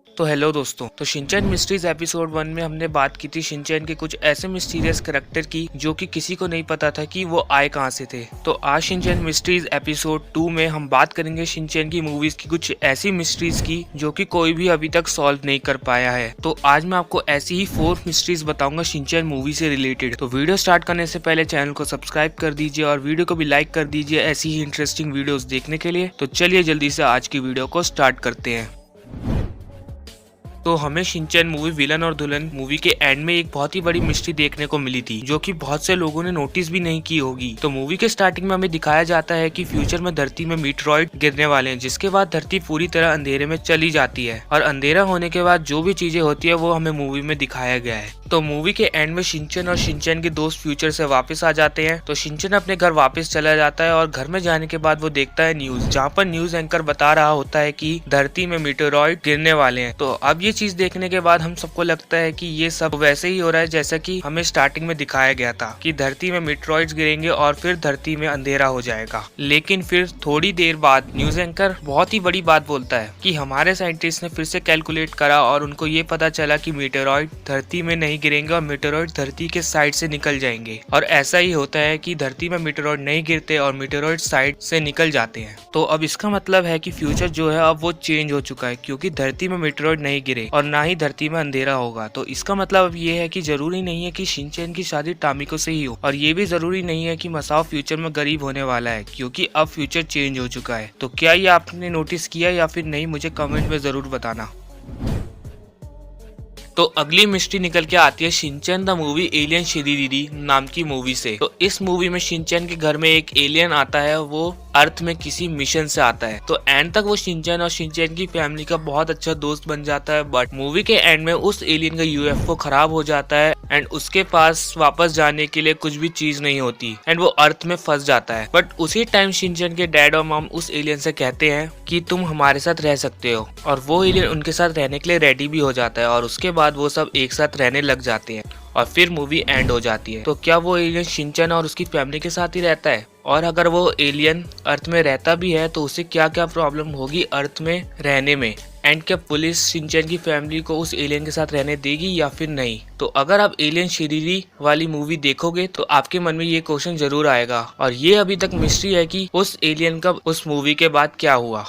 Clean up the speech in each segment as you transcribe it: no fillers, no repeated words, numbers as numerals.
तो हेलो दोस्तों, तो शिनचैन मिस्ट्रीज एपिसोड 1 में हमने बात की थी शिनचैन के कुछ ऐसे मिस्टीरियस कैरेक्टर की जो कि किसी को नहीं पता था कि वो आए कहां से थे। तो आज शिनचैन मिस्ट्रीज एपिसोड 2 में हम बात करेंगे शिनचैन की मूवीज की कुछ ऐसी मिस्ट्रीज की जो कि कोई भी अभी तक सॉल्व नहीं कर पाया है। तो आज मैं आपको ऐसी ही 4 मिस्ट्रीज बताऊंगा शिनचैन मूवी से रिलेटेड। तो वीडियो स्टार्ट करने से पहले चैनल को सब्सक्राइब कर दीजिए और वीडियो को भी लाइक कर दीजिए ऐसी ही इंटरेस्टिंग वीडियोस देखने के लिए। तो चलिए जल्दी से आज की वीडियो को स्टार्ट करते हैं। तो हमें शिनचैन मूवी विलन और दुल्हन मूवी के एंड में एक बहुत ही बड़ी मिस्ट्री देखने को मिली थी जो कि बहुत से लोगों ने नोटिस भी नहीं की होगी। तो मूवी के स्टार्टिंग में हमें दिखाया जाता है कि फ्यूचर में धरती में मीटरॉइड गिरने वाले हैं, जिसके बाद धरती पूरी तरह अंधेरे में चली जाती है और अंधेरा होने के बाद जो भी चीजें होती है वो हमें मूवी में दिखाया गया है। तो मूवी के एंड में शिनचैन और शिनचैन के दोस्त फ्यूचर से वापस आ जाते हैं। तो शिनचैन अपने घर वापस चला जाता है और घर में जाने के बाद वो देखता है न्यूज, जहाँ पर न्यूज एंकर बता रहा होता है कि धरती में मीटरॉइड गिरने वाले हैं। तो अब ये चीज देखने के बाद हम सबको लगता है कि ये सब वैसे ही हो रहा है जैसा कि हमें स्टार्टिंग में दिखाया गया था कि धरती में मीटरॉइड्स गिरेंगे और फिर धरती में अंधेरा हो जाएगा। लेकिन फिर थोड़ी देर बाद न्यूज एंकर बहुत ही बड़ी बात बोलता है कि हमारे साइंटिस्ट ने फिर से कैलकुलेट करा और उनको ये पता चला कि मीटरॉइड धरती में नहीं गिरेंगे और मीटरॉइड धरती के साइड से निकल जाएंगे। और ऐसा ही होता है कि धरती में मीटरॉइड नहीं गिरते और मीटरॉइड साइड से निकल जाते हैं। तो अब इसका मतलब है कि फ्यूचर जो है अब वो चेंज हो चुका है, क्योंकि धरती में मीटरॉइड नहीं गिरे और ना ही धरती में अंधेरा होगा। तो इसका मतलब अब ये है कि जरूरी नहीं है कि शिनचैन की शादी टामिको से ही हो, और ये भी जरूरी नहीं है कि मसाओ फ्यूचर में गरीब होने वाला है, क्योंकि अब फ्यूचर चेंज हो चुका है। तो क्या ये आपने नोटिस किया या फिर नहीं, मुझे कमेंट में जरूर बताना। तो अगली मिस्ट्री निकल के आती है शिनचैन द मूवी एलियन शिरीरी नाम की मूवी से। तो इस मूवी में शिनचैन के घर में एक एलियन आता है, वो अर्थ में किसी मिशन से आता है। तो एंड तक वो शिनचैन और शिनचैन की फैमिली का बहुत अच्छा दोस्त बन जाता है। बट मूवी के एंड में उस एलियन का यूएफओ खराब हो जाता है एंड उसके पास वापस जाने के लिए कुछ भी चीज नहीं होती एंड वो अर्थ में फंस जाता है। बट उसी टाइम शिनचैन के डैड और मॉम उस एलियन से कहते हैं कि तुम हमारे साथ रह सकते हो, और वो एलियन उनके साथ रहने के लिए रेडी भी हो जाता है और उसके बाद वो सब एक साथ रहने लग जाते हैं और फिर मूवी एंड हो जाती है। तो क्या वो एलियन शिनचैन और उसकी फैमिली के साथ ही रहता है? और अगर वो एलियन अर्थ में रहता भी है तो उसे क्या क्या प्रॉब्लम होगी अर्थ में रहने में? एंड क्या पुलिस शिनचैन की फैमिली को उस एलियन के साथ रहने देगी या फिर नहीं? तो अगर आप एलियन शिरीरी वाली मूवी देखोगे तो आपके मन में ये क्वेश्चन जरूर आएगा, और ये अभी तक मिस्ट्री है कि उस एलियन का उस मूवी के बाद क्या हुआ।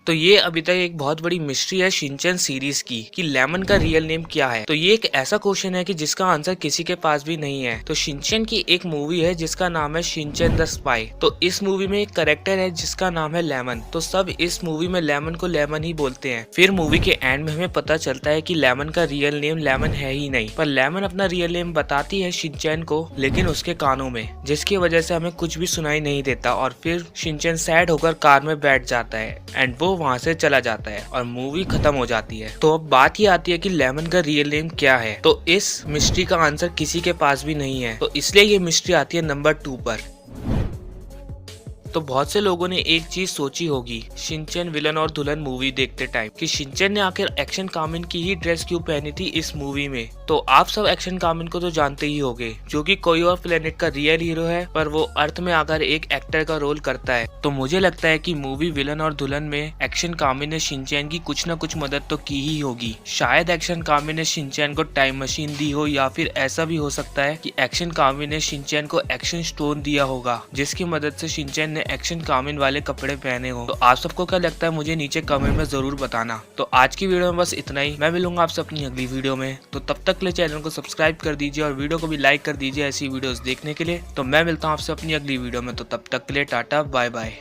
तो ये अभी तक एक बहुत बड़ी मिस्ट्री है शिनचैन सीरीज की कि लेमन का रियल नेम क्या है। तो ये एक ऐसा क्वेश्चन है कि जिसका आंसर किसी के पास भी नहीं है। तो शिनचैन की एक मूवी है जिसका नाम है शिनचैन द स्पाई। तो इस मूवी में एक कैरेक्टर है जिसका नाम है लेमन। तो सब इस मूवी में लेमन को लेमन ही बोलते हैं। फिर मूवी के एंड में हमें पता चलता है कि लेमन का रियल नेम लेमन है ही नहीं, पर लेमन अपना रियल नेम बताती है शिनचैन को, लेकिन उसके कानों में, जिसकी वजह से हमें कुछ भी सुनाई नहीं देता। और फिर शिनचैन सैड होकर कार में बैठ जाता है एंड वो वहाँ से चला जाता है और मूवी खत्म हो जाती है। तो अब बात ये आती है कि लेमन का रियल नेम क्या है। तो इस मिस्ट्री का आंसर किसी के पास भी नहीं है। तो इसलिए ये मिस्ट्री आती है नंबर 2 पर। तो बहुत से लोगों ने एक चीज सोची होगी शिनचैन विलन और दुल्हन मूवी देखते टाइम कि शिनचैन ने आखिर एक्शन कामिन की ही ड्रेस क्यों पहनी थी इस मूवी में। तो आप सब एक्शन कामिन को तो जानते ही होंगे, जो कि कोई और प्लेनेट का रियल हीरो है, पर वो अर्थ में आकर एक एक्टर का रोल करता है। तो मुझे लगता है कि मूवी विलन और दुल्हन में एक्शन कामिन ने शिनचैन की कुछ न कुछ मदद तो की ही होगी। शायद एक्शन कामिन ने शिनचैन को टाइम मशीन दी हो, या फिर ऐसा भी हो सकता है कि एक्शन कामिन ने शिनचैन को एक्शन स्टोन दिया होगा, जिसकी मदद से शिनचैन ने एक्शन कामिन वाले कपड़े पहने हो। तो आप सबको क्या लगता है मुझे नीचे कमेंट में जरूर बताना। तो आज की वीडियो में बस इतना ही। मैं मिलूंगा आपसे अपनी अगली वीडियो में। तो तब तक के लिए चैनल को सब्सक्राइब कर दीजिए और वीडियो को भी लाइक कर दीजिए ऐसी वीडियोस देखने के लिए। तो मैं मिलता हूँ आपसे अपनी अगली वीडियो में। तो तब तक के लिए टाटा बाय बाय।